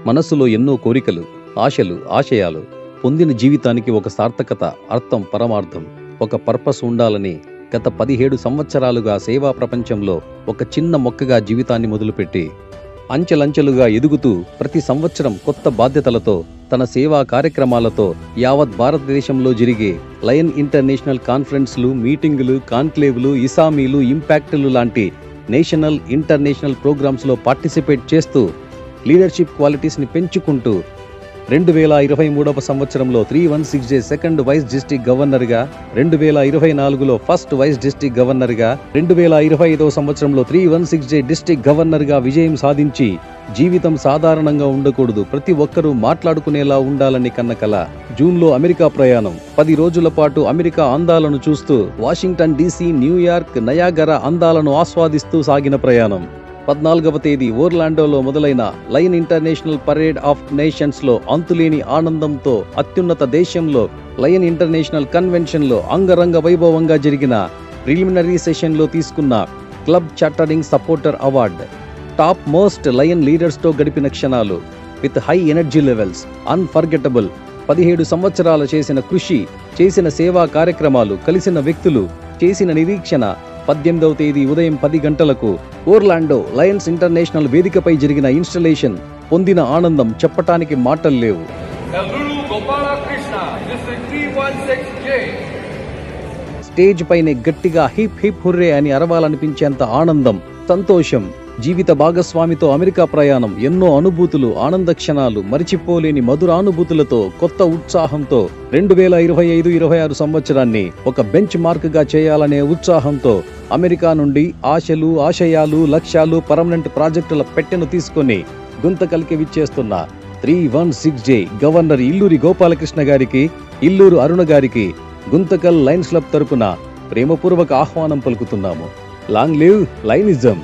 మనస్సులో ఎన్నో కోరికలు, ఆశలు, ఆశయాలు, పొందిన జీవితానికి ఒక సార్థకత, అర్థం, పరమార్థం, ఒక పర్పస్ ఉండాలని గత 17 సంవత్సరాలుగా సేవా ప్రపంచంలో ఒక చిన్న మొక్కగా జీవితాన్ని మొదలుపెట్టి అంచెలంచెలుగా ఎదుగుతూ ప్రతి సంవత్సరం కొత్త బాధ్యతలతో తన సేవా కార్యక్రమాలతో యావత్ భారతదేశంలో జరిగే లయన్ ఇంటర్నేషనల్ కాన్ఫరెన్స్లు, మీటింగులు, కాన్క్లేవ్లు, ఇసామీలు, ఇంపాక్టులు లాంటి నేషనల్, ఇంటర్నేషనల్ ప్రోగ్రామ్స్లో పార్టిసిపేట్ చేస్తూ లీడర్షిప్ క్వాలిటీస్ని పెంచుకుంటూ 2023 సంవత్సరంలో 316J సెకండ్ వైస్ డిస్ట్రిక్ట్ గవర్నర్గా, 2024లో ఫస్ట్ వైస్ డిస్ట్రిక్ట్ గవర్నర్గా, 2025 సంవత్సరంలో 316J డిస్ట్రిక్ట్ గవర్నర్గా విజయం సాధించి జీవితం సాధారణంగా ఉండకూడదు, ప్రతి ఒక్కరూ మాట్లాడుకునేలా ఉండాలని కన్న కల. జూన్లో అమెరికా ప్రయాణం, 10 రోజుల పాటు అమెరికా అందాలను చూస్తూ వాషింగ్టన్ డీసీ, న్యూయార్క్, నయాగరా అందాలను ఆస్వాదిస్తూ సాగిన ప్రయాణం. 14వ తేదీ ఓర్లాండోలో మొదలైన లయన్ ఇంటర్నేషనల్ పరేడ్ ఆఫ్ నేషన్స్లో అంతులేని ఆనందంతో అత్యున్నత దేశంలో లయన్ ఇంటర్నేషనల్ కన్వెన్షన్లో అంగరంగ వైభవంగా జరిగిన ప్రిలిమినరీ సెషన్లో తీసుకున్న club chartering supporter award. Top most lion లీడర్స్తో గడిపిన క్షణాలు with high energy levels, unforgettable. 17 సంవత్సరాల చేసిన కృషి, చేసిన సేవా కార్యక్రమాలు, కలిసిన వ్యక్తులు, చేసిన నిరీక్షణ. 18వ తేదీ ఉదయం 10 గంటలకు ఓర్లాండో లయన్స్ ఇంటర్నేషనల్ వేదికపై జరిగిన ఇన్స్టలేషన్, పొందిన ఆనందం చెప్పటానికి మాటలు లేవు. స్టేజ్ పైనే గట్టిగా హిప్ హిప్ హుర్రే అని అరవాలనిపించేంత ఆనందం, సంతోషం. జీవిత భాగస్వామితో అమెరికా ప్రయాణం, ఎన్నో అనుభూతులు, ఆనంద క్షణాలు, మరిచిపోలేని మధురానుభూతులతో, కొత్త ఉత్సాహంతో 2025-26 సంవత్సరాన్ని ఒక బెంచ్ మార్క్ గా చేయాలనే ఉత్సాహంతో అమెరికా నుండి ఆశలు, ఆశయాలు, లక్ష్యాలు, పర్మనెంట్ ప్రాజెక్టుల పెట్టెను తీసుకొని గుంతకల్కి విచ్చేస్తున్న 316J గవర్నర్ ఇల్లూరి గోపాలకృష్ణ గారికి, ఇల్లూరు అరుణ గారికి గుంతకల్ లయన్స్ క్లబ్ తరపున ప్రేమపూర్వక ఆహ్వానం పలుకుతున్నాము. Long live లయనిజం.